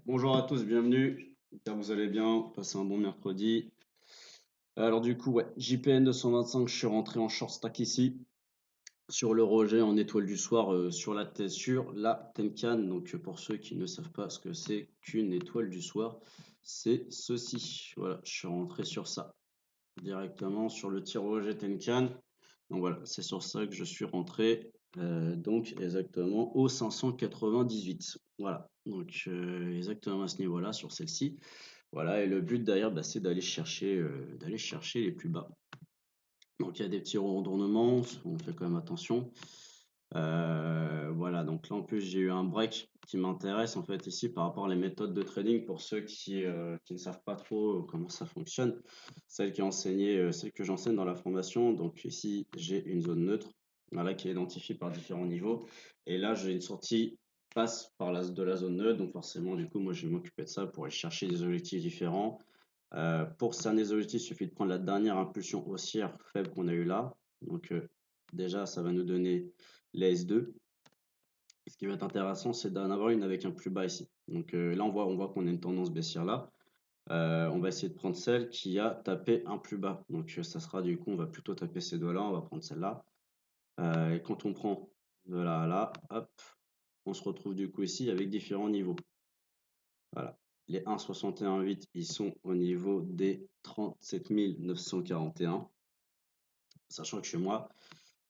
Bonjour à tous, bienvenue. J'espère que vous allez bien, passez un bon mercredi. Alors du coup, ouais, JPN 225, je suis rentré en short stack ici, sur le rejet en étoile du soir, sur la Tenkan. Donc pour ceux qui ne savent pas ce que c'est qu'une étoile du soir, c'est ceci. Voilà, je suis rentré sur ça, directement sur le tir rejet Tenkan. Donc voilà, c'est sur ça que je suis rentré, donc exactement au 598. Voilà, donc exactement à ce niveau-là, sur celle-ci. Voilà, et le but derrière, bah, c'est d'aller chercher les plus bas. Donc il y a des petits retournements, on fait quand même attention. Voilà, donc là en plus j'ai eu un break qui m'intéresse en fait ici par rapport à les méthodes de trading pour ceux qui ne savent pas trop comment ça fonctionne. Celle que j'enseigne dans la formation. Donc ici j'ai une zone neutre, voilà, qui est identifiée par différents niveaux. Et là j'ai une sortie passe par de la zone neutre, donc forcément du coup moi je vais m'occuper de ça pour aller chercher des objectifs différents. Pour cerner les objectifs, il suffit de prendre la dernière impulsion haussière faible qu'on a eu là. Donc déjà ça va nous donner les S2. Ce qui va être intéressant, c'est d'en avoir une avec un plus bas ici. Donc là, on voit qu'on a une tendance baissière là. On va essayer de prendre celle qui a tapé un plus bas. Donc ça sera du coup, on va plutôt taper ces deux-là, on va prendre celle-là. Et quand on prend de là à là, hop, on se retrouve du coup ici avec différents niveaux. Voilà. Les 1,61,8, ils sont au niveau des 37 941. Sachant que chez moi,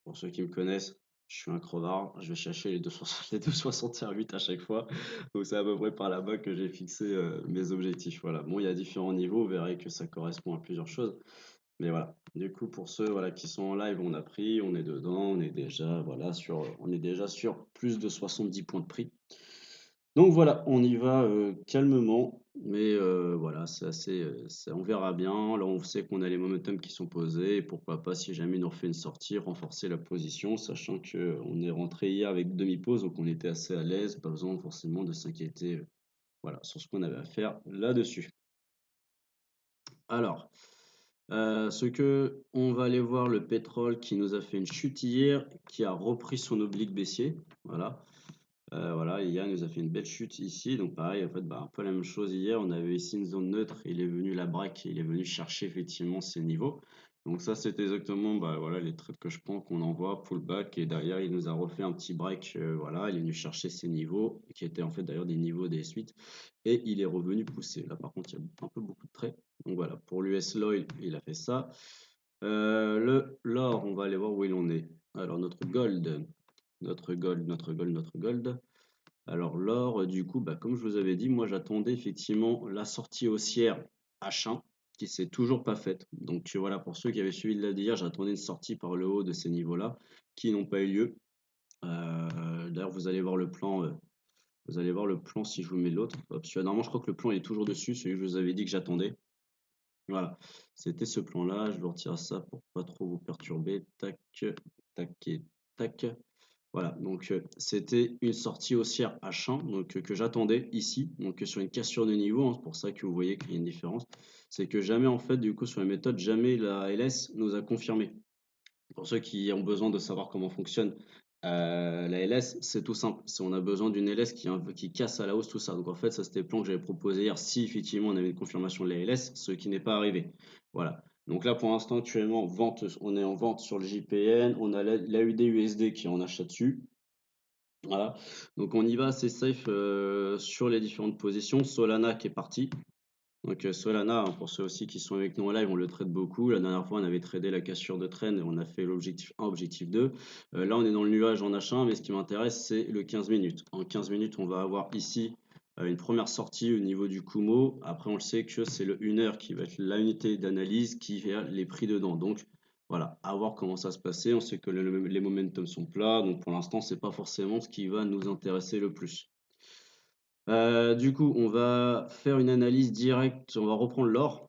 pour ceux qui me connaissent, je suis un crevard, je vais chercher les 2,61,8 à chaque fois. Donc c'est à peu près par là-bas que j'ai fixé mes objectifs. Voilà. Bon, il y a différents niveaux, vous verrez que ça correspond à plusieurs choses. Mais voilà. Du coup, pour ceux voilà, qui sont en live, on a pris, on est dedans, on est déjà sur plus de 70 points de prix. Donc voilà, on y va calmement, mais voilà, on verra bien. Là, on sait qu'on a les momentum qui sont posés, et pourquoi pas, si jamais il nous refait une sortie, renforcer la position, sachant que on est rentré hier avec demi-pause, donc on était assez à l'aise, pas besoin forcément de s'inquiéter, voilà, sur ce qu'on avait à faire là-dessus. Alors, ce que on va aller voir le pétrole qui nous a fait une chute hier, qui a repris son oblique baissier, voilà. Voilà, hier, il nous a fait une belle chute ici. Donc pareil, en fait, bah, un peu la même chose hier. On avait ici une zone neutre. Il est venu la break. Il est venu chercher effectivement ces niveaux. Donc ça, c'est exactement bah, voilà, les trades que je prends, qu'on envoie, pullback. Et derrière, il nous a refait un petit break. Voilà, il est venu chercher ces niveaux, qui étaient en fait d'ailleurs des niveaux des suites. Et il est revenu pousser. Là, par contre, il y a un peu beaucoup de traits. Donc voilà, pour l'US Loil, il a fait ça. L'or, on va aller voir où il en est. Alors, notre gold. Alors l'or, du coup, bah, comme je vous avais dit, moi j'attendais effectivement la sortie haussière H1 qui s'est toujours pas faite. Donc voilà, pour ceux qui avaient suivi le live d'hier, j'attendais une sortie par le haut de ces niveaux-là qui n'ont pas eu lieu. D'ailleurs, vous allez voir le plan si je vous mets l'autre. Normalement, je crois que le plan est toujours dessus, celui que je vous avais dit que j'attendais. Voilà, c'était ce plan-là. Je vais retirer ça pour pas trop vous perturber. Tac, tac et tac. Voilà, donc c'était une sortie haussière H1 donc, que j'attendais ici, donc sur une cassure de niveau, hein, c'est pour ça que vous voyez qu'il y a une différence. C'est que jamais, en fait, du coup, sur la méthode, jamais la LS nous a confirmé. Pour ceux qui ont besoin de savoir comment fonctionne la LS, c'est tout simple. On a besoin d'une LS qui casse à la hausse tout ça. Donc en fait, ça c'était le plan que j'avais proposé hier. Si effectivement on avait une confirmation de la LS, ce qui n'est pas arrivé. Voilà. Donc là pour l'instant actuellement, on est en vente sur le JPN. On a l'AUD USD qui est en achat dessus. Voilà. Donc on y va assez safe sur les différentes positions. Solana qui est parti. Donc Solana, hein, pour ceux aussi qui sont avec nous en live, on le trade beaucoup. La dernière fois, on avait tradé la cassure de traîne et on a fait l'objectif 1, objectif 2. Là, on est dans le nuage en H1, mais ce qui m'intéresse, c'est le 15 minutes. En 15 minutes, on va avoir ici une première sortie au niveau du Kumo. Après, on le sait que c'est le 1 heure qui va être la unité d'analyse qui fait les prix dedans. Donc voilà, à voir comment ça se passer. On sait que les momentum sont plats, donc pour l'instant, c'est pas forcément ce qui va nous intéresser le plus. Du coup, on va faire une analyse directe. On va reprendre l'or.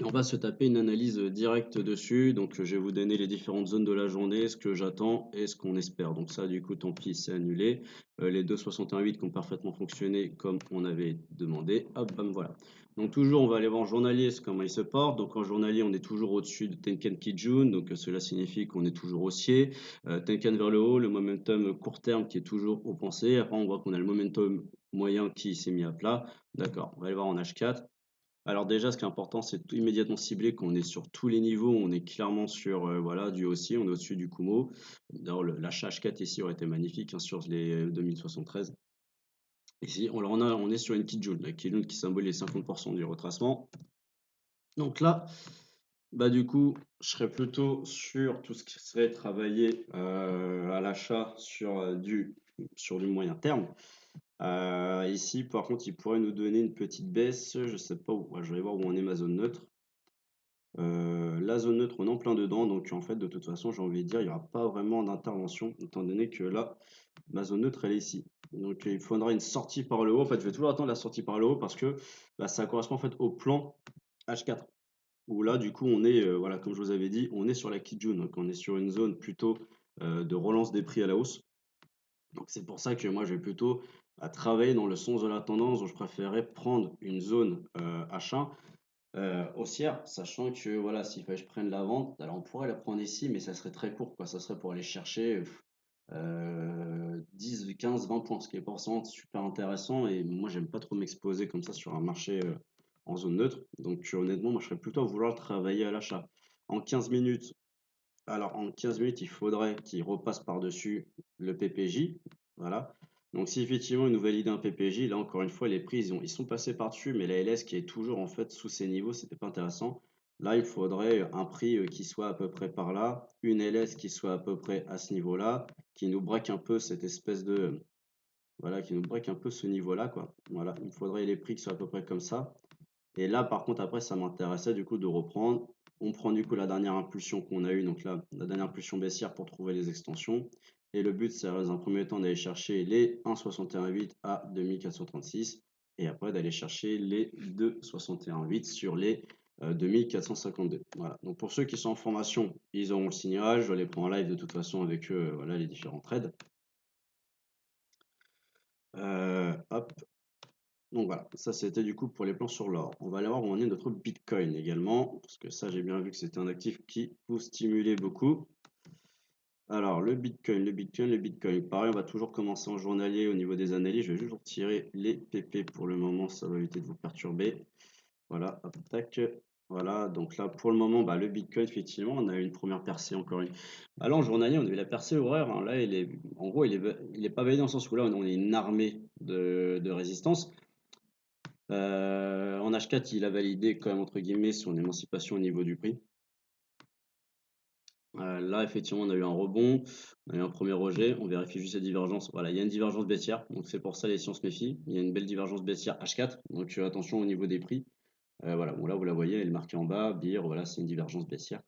On va se taper une analyse directe dessus. Donc, je vais vous donner les différentes zones de la journée, ce que j'attends et ce qu'on espère. Donc, ça, du coup, tant pis, c'est annulé. Les 2,61,8 qui ont parfaitement fonctionné comme on avait demandé. Hop, bam, voilà. Donc, toujours, on va aller voir en journalier comment il se porte. Donc, en journalier, on est toujours au-dessus de Tenkan Kijun. Donc, cela signifie qu'on est toujours haussier. Tenkan vers le haut, le momentum court terme qui est toujours au pensée. Après, on voit qu'on a le momentum moyen qui s'est mis à plat. D'accord, on va aller voir en H4. Alors déjà, ce qui est important, c'est immédiatement cibler qu'on est sur tous les niveaux. On est clairement sur voilà, du haussier, on est au-dessus du Kumo. D'ailleurs, l'achat H4 ici aurait été magnifique hein, sur les 2073. Ici, on est sur une Kijun, la Kijun qui symbolise 50% du retracement. Donc là, bah du coup, je serais plutôt sur tout ce qui serait travaillé à l'achat sur du moyen terme. Ici, par contre, il pourrait nous donner une petite baisse. Je sais pas où. Ouais, je vais voir où on est ma zone neutre. La zone neutre, on est en plein dedans, donc en fait, de toute façon, j'ai envie de dire, il n'y aura pas vraiment d'intervention, étant donné que là, ma zone neutre, elle est ici. Donc, il faudra une sortie par le haut. En fait, je vais toujours attendre la sortie par le haut parce que bah, ça correspond en fait au plan H4. Où là, du coup, on est, voilà, comme je vous avais dit, on est sur la Kijun, donc on est sur une zone plutôt de relance des prix à la hausse. Donc, c'est pour ça que moi, je vais plutôt travailler dans le sens de la tendance, où je préférerais prendre une zone H1 haussière, sachant que voilà, s'il fallait que je prenne la vente, alors on pourrait la prendre ici, mais ça serait très court, quoi. Ça serait pour aller chercher 10, 15, 20 points, ce qui est pas forcément super intéressant. Et moi, j'aime pas trop m'exposer comme ça sur un marché en zone neutre. Donc, honnêtement, moi, je serais plutôt à vouloir travailler à l'achat. En 15 minutes, alors en 15 minutes, il faudrait qu'il repasse par-dessus le PPJ. Voilà. Donc si effectivement il nous valide un PPJ, là encore une fois, les prix, ils sont passés par-dessus, mais la LS qui est toujours en fait sous ces niveaux, c'était pas intéressant. Là, il faudrait un prix qui soit à peu près par là, une LS qui soit à peu près à ce niveau-là, qui nous break un peu cette espèce de... Voilà, qui nous break un peu ce niveau-là, quoi. Voilà, il faudrait les prix qui soient à peu près comme ça. Et là, par contre, après, ça m'intéressait du coup de reprendre. On prend du coup la dernière impulsion qu'on a eue, donc là, la dernière impulsion baissière pour trouver les extensions. Et le but, c'est dans un premier temps d'aller chercher les 1,61,8 à 2436 et après d'aller chercher les 2,61,8 sur les 2452. Voilà. Donc pour ceux qui sont en formation, ils auront le signal. Je les prends en live de toute façon avec eux, voilà les différents trades. Hop, donc voilà, ça c'était du coup pour les plans sur l'or. On va aller voir où on est notre Bitcoin également, parce que ça j'ai bien vu que c'était un actif qui vous stimulait beaucoup. Alors le Bitcoin, le Bitcoin. Pareil, on va toujours commencer en journalier au niveau des analyses. Je vais juste retirer les PP pour le moment, ça va éviter de vous perturber. Voilà, hop, tac. Voilà, donc là pour le moment, bah, le Bitcoin, effectivement, on a eu une première percée encore une. Bah, là en journalier, on a eu la percée horaire. Hein. Là, en gros, il est pas validé dans le sens où là, on est une armée de résistance. En H4, il a validé quand même entre guillemets son émancipation au niveau du prix. Là, effectivement, on a eu un rebond, on a eu un premier rejet. On vérifie juste la divergence. Voilà, il y a une divergence baissière, donc c'est pour ça les sciences méfient. Il y a une belle divergence baissière H4, donc attention au niveau des prix. Voilà, bon là vous la voyez, elle est marquée en bas, BIR, voilà, c'est une divergence baissière.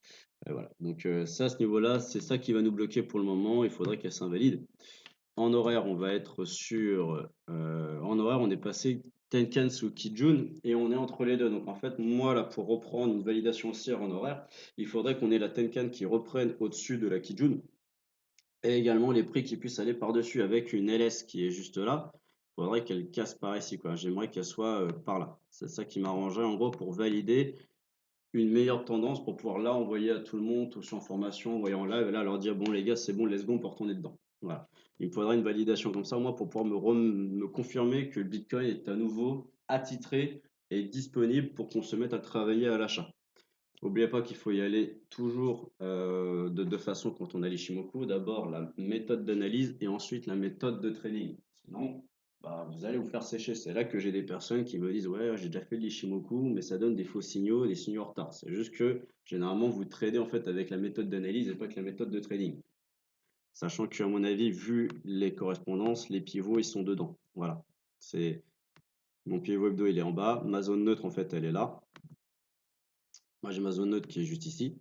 Voilà, donc ça, à ce niveau-là, c'est ça qui va nous bloquer pour le moment. Il faudrait qu'elle s'invalide. En horaire, on va être sur. En horaire, on est passé Tenkan sous Kijun et on est entre les deux. Donc en fait, moi, là, pour reprendre une validation haussière en horaire, il faudrait qu'on ait la Tenkan qui reprenne au-dessus de la Kijun et également les prix qui puissent aller par-dessus avec une LS qui est juste là. Il faudrait qu'elle casse par ici, quoi. J'aimerais qu'elle soit par là. C'est ça qui m'arrangerait en gros pour valider une meilleure tendance pour pouvoir là envoyer à tout le monde, tous en formation, envoyer en live, et là leur dire bon les gars c'est bon, let's go, on peut retourner dedans. Voilà. Il me faudra une validation comme ça, moi, pour pouvoir me confirmer que le Bitcoin est à nouveau attitré et disponible pour qu'on se mette à travailler à l'achat. N'oubliez pas qu'il faut y aller toujours de deux façons quand on a l'Ishimoku. D'abord la méthode d'analyse et ensuite la méthode de trading. Sinon, bah, vous allez vous faire sécher. C'est là que j'ai des personnes qui me disent ouais, j'ai déjà fait de l'Ishimoku, mais ça donne des faux signaux, des signaux en retard. C'est juste que généralement vous tradez en fait avec la méthode d'analyse et pas avec la méthode de trading. Sachant que à mon avis, vu les correspondances, les pivots ils sont dedans. Voilà. C'est mon pivot hebdo il est en bas, ma zone neutre en fait elle est là. Moi j'ai ma zone neutre qui est juste ici.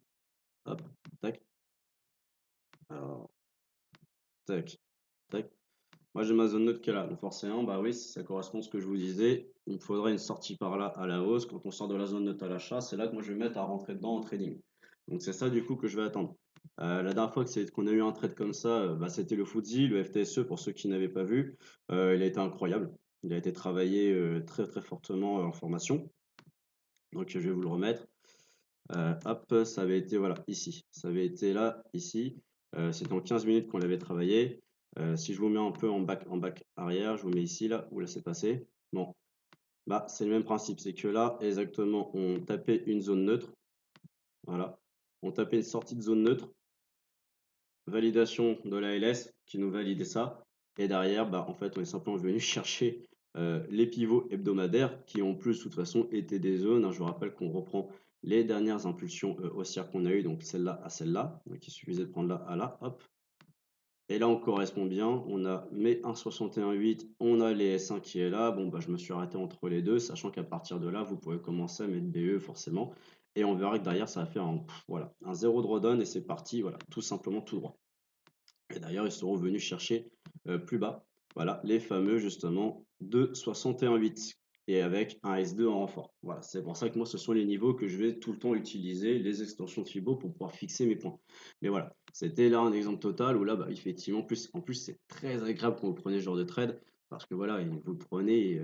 Hop, tac. Alors, tac, tac. Moi, j'ai ma zone neutre qui est là. Donc forcément, bah oui, ça correspond à ce que je vous disais. Il me faudrait une sortie par là à la hausse. Quand on sort de la zone neutre à l'achat, c'est là que moi je vais mettre à rentrer dedans en trading. Donc c'est ça du coup que je vais attendre. La dernière fois qu'on a eu un trade comme ça, bah, c'était le FTSE, le FTSE pour ceux qui n'avaient pas vu. Il a été incroyable. Il a été travaillé très très fortement en formation. Donc je vais vous le remettre. Hop, ça avait été voilà ici. Ça avait été là, ici. C'était en 15 minutes qu'on l'avait travaillé. Si je vous mets un peu en back arrière, je vous mets ici, là, où là c'est passé. Bon, bah c'est le même principe. C'est que là, exactement, on tapait une zone neutre. Voilà. On tapait une sortie de zone neutre. Validation de la LS qui nous validait ça. Et derrière, bah en fait, on est simplement venu chercher les pivots hebdomadaires qui en plus, de toute façon, étaient des zones, hein. Je vous rappelle qu'on reprend les dernières impulsions haussières qu'on a eues, donc celle-là à celle-là. Donc il suffisait de prendre là à là, hop. Et là, on correspond bien. On a mes 1,61,8, on a les S1 qui est là. Bon, bah, je me suis arrêté entre les deux, sachant qu'à partir de là, vous pouvez commencer à mettre BE forcément. Et on verra que derrière, ça va faire voilà, un zéro de redonne et c'est parti, voilà, tout simplement tout droit. Et d'ailleurs, ils seront venus chercher plus bas, voilà, les fameux justement de 61,8 et avec un S2 en renfort. Voilà, c'est pour ça que moi, ce sont les niveaux que je vais tout le temps utiliser, les extensions de Fibo pour pouvoir fixer mes points. Mais voilà, c'était là un exemple total où là, bah, effectivement, en plus c'est très agréable quand vous prenez ce genre de trade parce que voilà, vous le prenez,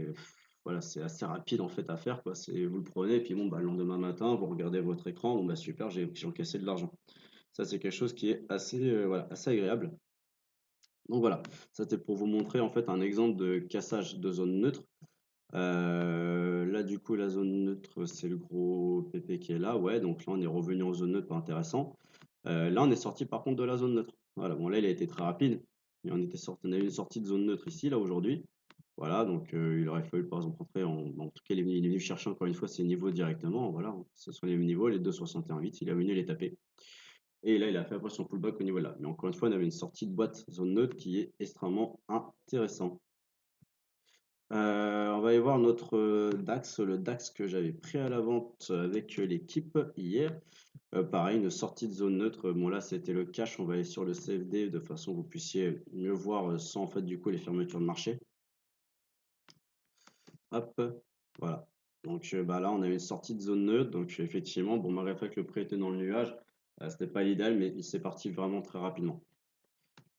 voilà, c'est assez rapide en fait à faire, quoi. Vous le prenez, et puis bon, bah, le lendemain matin, vous regardez votre écran, bon, bah super, j'ai encaissé de l'argent. Ça, c'est quelque chose qui est assez, voilà, assez agréable. Donc voilà, ça c'était pour vous montrer en fait un exemple de cassage de zone neutre. Là du coup la zone neutre c'est le gros PP qui est là, ouais, donc là on est revenu en zone neutre, pas intéressant. Là on est sorti par contre de la zone neutre. Voilà, bon là il a été très rapide, mais on a eu une sortie de zone neutre ici là aujourd'hui. Voilà, donc il aurait fallu par exemple rentrer en tout cas il est venu chercher encore une fois ses niveaux directement, voilà, hein. Ce sont les niveaux, les 2,61,8, il est venu les taper. Et là, il a fait après son pullback au niveau là. Mais encore une fois, on avait une sortie de boîte zone neutre qui est extrêmement intéressant. On va aller voir notre DAX, le DAX que j'avais pris à la vente avec l'équipe hier. Pareil, une sortie de zone neutre. Bon là, c'était le cash. On va aller sur le CFD de façon que vous puissiez mieux voir sans en fait du coup les fermetures de marché. Hop, voilà. Donc bah là, on a une sortie de zone neutre. Donc effectivement, bon malgré le fait que le prix était dans le nuage, c'était pas l'idéal, mais il s'est parti vraiment très rapidement.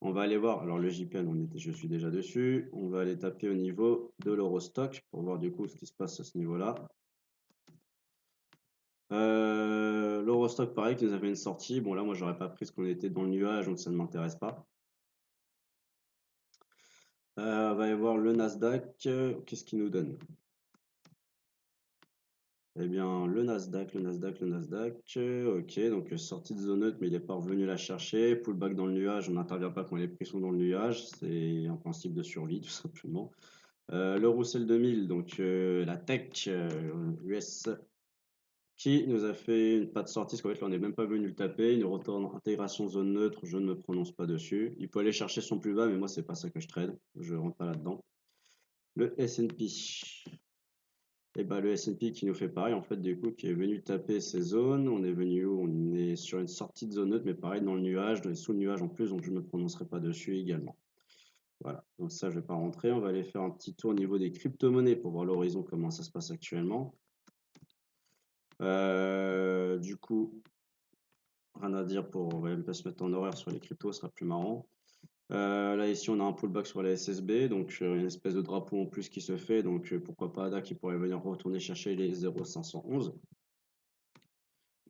On va aller voir, alors le JPN, je suis déjà dessus. On va aller taper au niveau de l'Eurostock pour voir du coup ce qui se passe à ce niveau-là. L'Eurostock, pareil, qui nous avait une sortie. Bon, là, moi, j'aurais pas pris ce qu'on était dans le nuage, donc ça ne m'intéresse pas. On va aller voir le Nasdaq. Qu'est-ce qu'il nous donne? Eh bien, le Nasdaq. Ok, donc sortie de zone neutre, mais il n'est pas revenu la chercher. Pullback dans le nuage, on n'intervient pas quand les prix sont dans le nuage. C'est un principe de survie, tout simplement. Le Russell 2000, donc la tech US, qui nous a fait une pas de sortie, parce qu'en fait, là, on n'est même pas venu le taper. Il nous retourne intégration zone neutre, je ne me prononce pas dessus. Il peut aller chercher son plus bas, mais moi, c'est pas ça que je trade. Je rentre pas là-dedans. Le S&P. Et bah, le S&P qui nous fait pareil, en fait, du coup, qui est venu taper ces zones. On est venu où? On est sur une sortie de zone neutre, mais pareil, dans le nuage, sous le nuage en plus, donc je ne me prononcerai pas dessus également. Voilà, donc ça, je vais pas rentrer. On va aller faire un petit tour au niveau des crypto-monnaies pour voir l'horizon, comment ça se passe actuellement. Du coup, rien à dire on va même pas se mettre en horaire sur les cryptos, ce sera plus marrant. Là, ici, on a un pullback sur la SSB, donc une espèce de drapeau en plus qui se fait. Donc, pourquoi pas ADA qui pourrait venir retourner chercher les 0,511.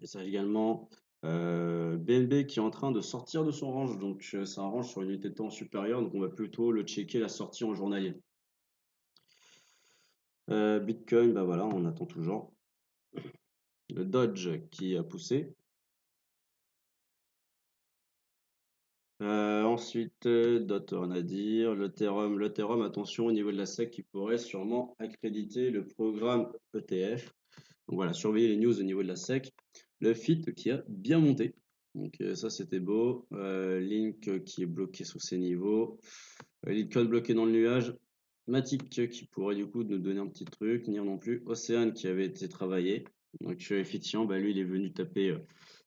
Et ça également, BNB qui est en train de sortir de son range. Donc, c'est un range sur une unité de temps supérieure. Donc, on va plutôt le checker la sortie en journalier. Bitcoin, bah voilà, on attend toujours. Le Dodge qui a poussé. Ensuite, d'autres rien à dire. L'Ethereum, attention au niveau de la SEC qui pourrait sûrement accréditer le programme ETF. Donc voilà, surveillez les news au niveau de la SEC. Le FIT qui a bien monté. Donc ça c'était beau. Link qui est bloqué sous ces niveaux. Litecoin bloqué dans le nuage. Matic qui pourrait du coup nous donner un petit truc. Nier non plus. Océane qui avait été travaillé. Donc effectivement, bah, lui, il est venu taper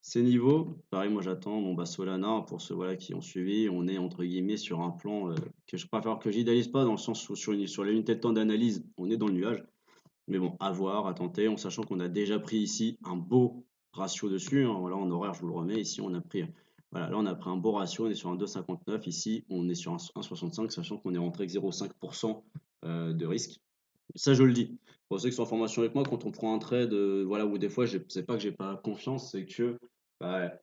ses niveaux. Pareil, moi j'attends mon bas Solana pour ceux voilà, qui ont suivi. On est entre guillemets sur un plan que je préfère que j'idéalise pas dans le sens où sur l'unité de temps d'analyse, on est dans le nuage. Mais bon, à voir, à tenter, en sachant qu'on a déjà pris ici un beau ratio dessus, hein. Voilà, en horaire, je vous le remets. Ici, on a pris, voilà, là, on a pris un beau ratio. On est sur un 2,59. Ici, on est sur un 1,65, sachant qu'on est rentré avec 0,5% de risque. Ça, je le dis. Pour ceux qui sont en formation avec moi, quand on prend un trade, voilà, où des fois, c'est pas que j'ai pas confiance, c'est que bah,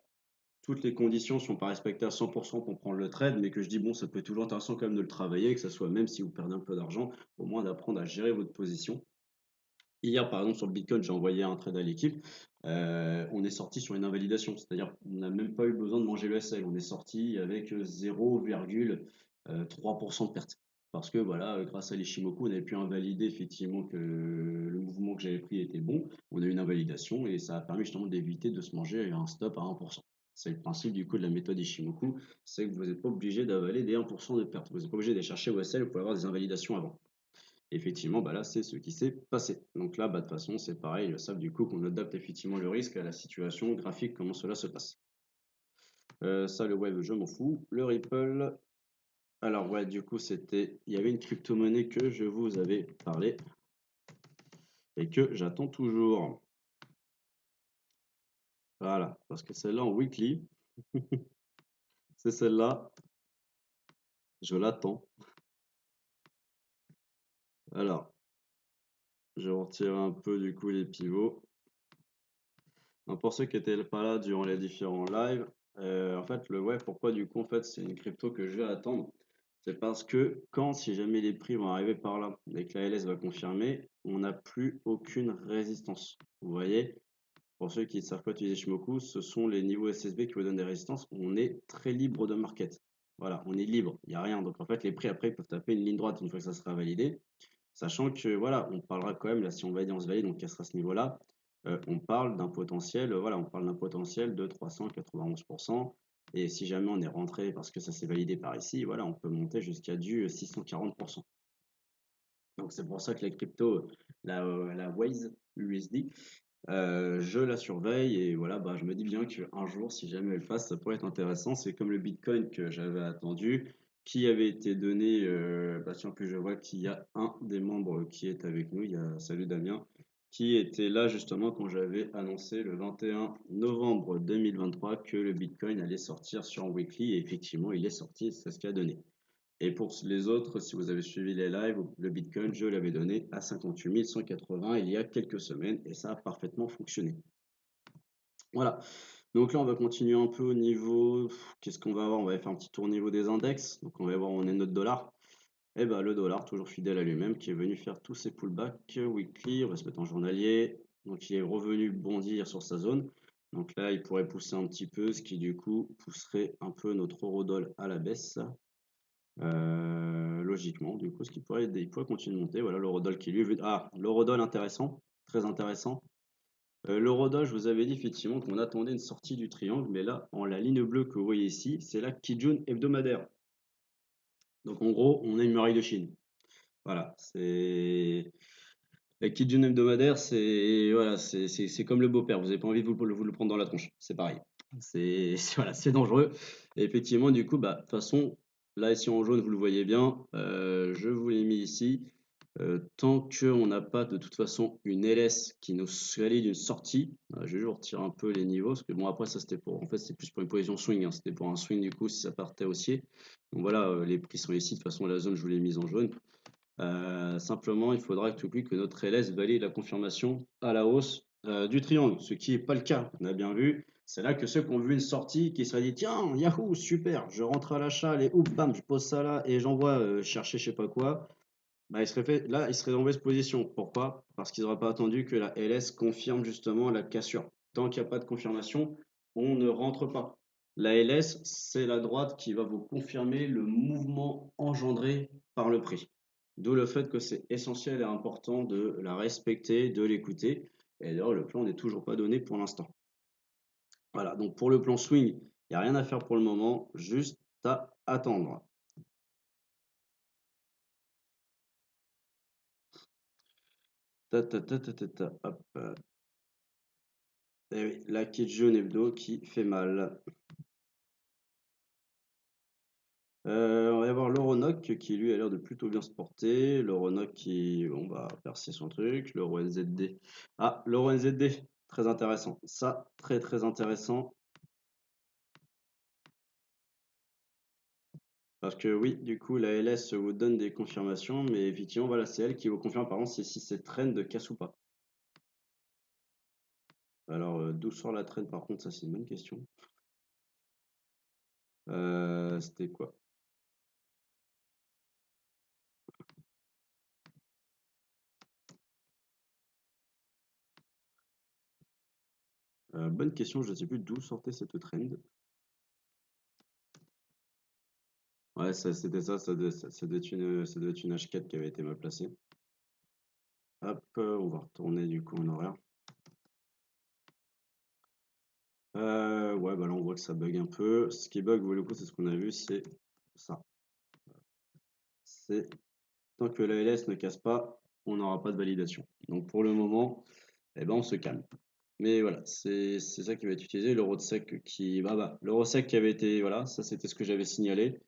toutes les conditions sont pas respectées à 100% pour prendre le trade, mais que je dis, bon, ça peut être toujours intéressant quand même de le travailler, que ça soit même si vous perdez un peu d'argent, au moins d'apprendre à gérer votre position. Hier, par exemple, sur le Bitcoin, j'ai envoyé un trade à l'équipe. On est sorti sur une invalidation, c'est-à-dire on n'a même pas eu besoin de manger le SL. On est sorti avec 0,3% de perte. Parce que voilà, grâce à l'Ishimoku, on avait pu invalider effectivement que le mouvement que j'avais pris était bon. On a eu une invalidation et ça a permis justement d'éviter de se manger un stop à 1%. C'est le principe du coup de la méthode Ishimoku, c'est que vous n'êtes pas obligé d'avaler des 1% de perte. Vous n'êtes pas obligé de chercher vos SL pour avoir des invalidations avant. Effectivement, bah là, c'est ce qui s'est passé. Donc là, bah, de toute façon, c'est pareil, ils savent du coup qu'on adapte effectivement le risque à la situation graphique, comment cela se passe. Ça, le web, je m'en fous. Le Ripple, alors ouais, du coup, il y avait une crypto-monnaie que je vous avais parlé et que j'attends toujours. Voilà, parce que celle-là en weekly, c'est celle-là, je l'attends. Alors, je retire un peu du coup les pivots. Donc pour ceux qui n'étaient pas là durant les différents lives, en fait, le web, pourquoi du coup, en fait, c'est une crypto que je vais attendre. C'est parce que quand, si jamais les prix vont arriver par là et que la LS va confirmer, on n'a plus aucune résistance. Vous voyez, pour ceux qui ne savent pas utiliser Shimoku, ce sont les niveaux SSB qui vous donnent des résistances. On est très libre de market. Voilà, on est libre, il n'y a rien. Donc en fait, les prix après ils peuvent taper une ligne droite une fois que ça sera validé. Sachant que voilà, on parlera quand même, là, si on valide, on se valide, donc quel sera ce niveau-là, on parle d'un potentiel, voilà, on parle d'un potentiel de 391%. Et si jamais on est rentré parce que ça s'est validé par ici, voilà, on peut monter jusqu'à du 640%. Donc c'est pour ça que les cryptos, la Waze USD, je la surveille et voilà, bah, je me dis bien qu'un jour, si jamais elle passe, ça pourrait être intéressant. C'est comme le Bitcoin que j'avais attendu, qui avait été donné, bah, tiens, que je vois qu'il y a un des membres qui est avec nous, il y a, salut Damien, qui était là justement quand j'avais annoncé le 21 novembre 2023 que le Bitcoin allait sortir sur Weekly et effectivement, il est sorti, c'est ce qu'il a donné. Et pour les autres, si vous avez suivi les lives, le Bitcoin, je l'avais donné à 58 180 il y a quelques semaines et ça a parfaitement fonctionné. Voilà. Donc là, on va continuer un peu au niveau. Qu'est-ce qu'on va avoir? On va faire un petit tour au niveau des index. Donc on va voir où on est notre dollar. Et ben le dollar, toujours fidèle à lui-même, qui est venu faire tous ses pullbacks weekly. On va se mettre en journalier. Donc il est revenu bondir sur sa zone. Donc là, il pourrait pousser un petit peu, ce qui du coup pousserait un peu notre eurodoll à la baisse. Logiquement, du coup, ce qui pourrait, il pourrait continuer de monter. Voilà, l'eurodoll qui lui. Ah, l'eurodoll intéressant, très intéressant. L'eurodoll, je vous avais dit effectivement qu'on attendait une sortie du triangle, mais là, en la ligne bleue que vous voyez ici, c'est la Kijun hebdomadaire. Donc en gros, on a une muraille de Chine. Voilà, c'est la Kijun hebdomadaire, c'est voilà, c'est comme le beau-père. Vous n'avez pas envie de vous le prendre dans la tronche. C'est pareil. Voilà, c'est dangereux. Et effectivement, du coup, bah, de toute façon, là ici en jaune, vous le voyez bien. Je vous l'ai mis ici. Tant qu'on n'a pas de toute façon une LS qui nous valide une sortie, je vais juste retirer un peu les niveaux, parce que bon après ça c'était pour, en fait c'est plus pour une position swing, hein, c'était pour un swing du coup si ça partait haussier. Donc voilà, les prix sont ici, de toute façon la zone je vous l'ai mise en jaune. Simplement il faudra tout que notre LS valide la confirmation à la hausse du triangle, ce qui n'est pas le cas, on a bien vu. C'est là que ceux qui ont vu une sortie, qui se seraient dit tiens, Yahoo, super, je rentre à l'achat, allez, hop, bam, je pose ça là et j'envoie chercher je sais pas quoi. Bah, là, il serait en mauvaise position. Pourquoi? Parce qu'ils n'auraient pas attendu que la LS confirme justement la cassure. Tant qu'il n'y a pas de confirmation, on ne rentre pas. La LS, c'est la droite qui va vous confirmer le mouvement engendré par le prix. D'où le fait que c'est essentiel et important de la respecter, de l'écouter. Et d'ailleurs, le plan n'est toujours pas donné pour l'instant. Voilà, donc pour le plan swing, il n'y a rien à faire pour le moment, juste à attendre. Ta, ta, ta, ta, ta, ta, hop. Et oui, la Kijun Hebdo qui fait mal. On va y avoir l'Euronoc qui lui a l'air de plutôt bien se porter. L'Euronoc qui bon, va percer son truc. L'Euro NZD. Ah, l'Euro NZD, très intéressant. Ça, très très intéressant. Parce que oui, du coup, la LS vous donne des confirmations, mais effectivement, voilà, c'est elle qui vous confirme par contre si c'est trend de casse ou pas. Alors, d'où sort la trend par contre, ça c'est une bonne question. C'était quoi? Bonne question, je ne sais plus d'où sortait cette trend. Ouais, c'était ça, ça doit être ça doit être une H4 qui avait été mal placée. Hop, on va retourner du coup en horaire. Ouais, bah là on voit que ça bug un peu. Ce qui bug, pour le coup, c'est ce qu'on a vu, c'est ça. C'est tant que la LS ne casse pas, on n'aura pas de validation. Donc pour le moment, eh ben on se calme. Mais voilà, c'est ça qui va être utilisé. L'Eurosec qui. L'Eurosec qui avait été. Voilà, ça c'était ce que j'avais signalé.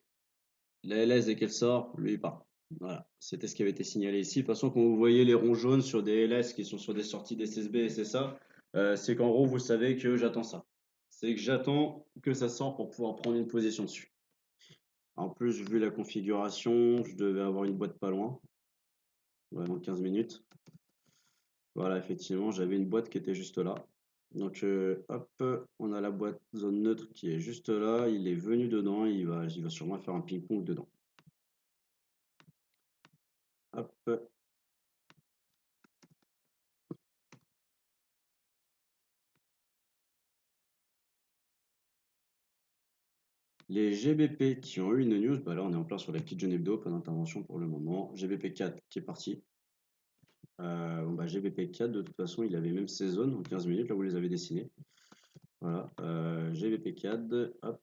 La LS, dès qu'elle sort, lui, il part. Voilà, c'était ce qui avait été signalé ici. De toute façon, quand vous voyez les ronds jaunes sur des LS qui sont sur des sorties d'SSB et c'est ça, c'est qu'en gros, vous savez que j'attends ça. C'est que j'attends que ça sorte pour pouvoir prendre une position dessus. En plus, vu la configuration, je devais avoir une boîte pas loin, dans 15 minutes. Voilà, effectivement, j'avais une boîte qui était juste là. Donc, hop, on a la boîte zone neutre qui est juste là. Il est venu dedans. Il va sûrement faire un ping-pong dedans. Hop. Les GBP qui ont eu une news, bah là on est en plein sur la Kijun Hebdo, pas d'intervention pour le moment. GBP 4 qui est parti. Bon bah GBP 4, de toute façon, il avait même ses zones en 15 minutes, là vous les avez dessinées. Voilà, GBP 4, hop,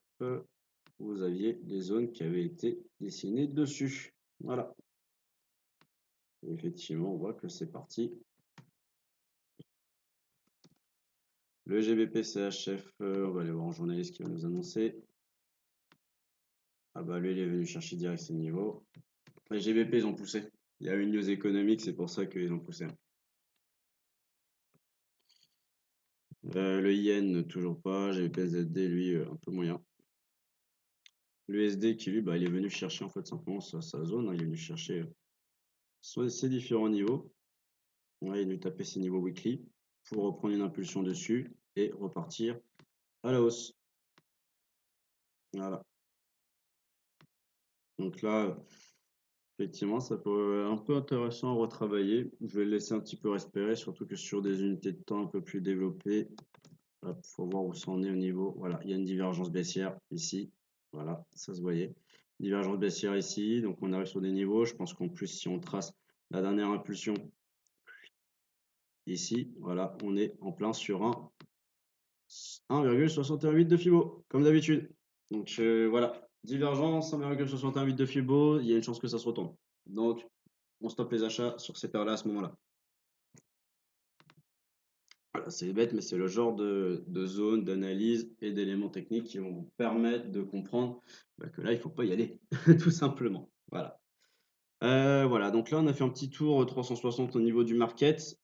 vous aviez les zones qui avaient été dessinées dessus. Voilà. Et effectivement, on voit que c'est parti. Le GBP CHF, on va aller voir un journaliste qui va nous annoncer. Ah bah lui, il est venu chercher direct ses niveaux. Les GBP, ils ont poussé. Il y a eu une news économique, c'est pour ça qu'ils ont poussé. Le yen, toujours pas. GBP-USD, lui, un peu moyen. L'USD qui, lui, bah, il est venu chercher en fait simplement sa zone, hein. Il est venu chercher ses différents niveaux. Ouais, il est venu taper ses niveaux weekly pour reprendre une impulsion dessus et repartir à la hausse. Voilà. Donc là, effectivement, ça peut être un peu intéressant à retravailler. Je vais le laisser un petit peu respirer, surtout que sur des unités de temps un peu plus développées, il faut voir où ça en est au niveau. Voilà, il y a une divergence baissière ici. Voilà, ça se voyait. Divergence baissière ici, donc on arrive sur des niveaux. Je pense qu'en plus, si on trace la dernière impulsion ici, voilà, on est en plein sur un 1,618 de Fibo, comme d'habitude. Donc voilà, divergence 1,618 de Fibo, il y a une chance que ça se retourne. Donc on stoppe les achats sur ces paires-là à ce moment-là. Voilà, c'est bête, mais c'est le genre de zone, d'analyse et d'éléments techniques qui vont vous permettre de comprendre que là, il ne faut pas y aller, tout simplement. Voilà. Voilà, donc là, on a fait un petit tour 360 au niveau du market.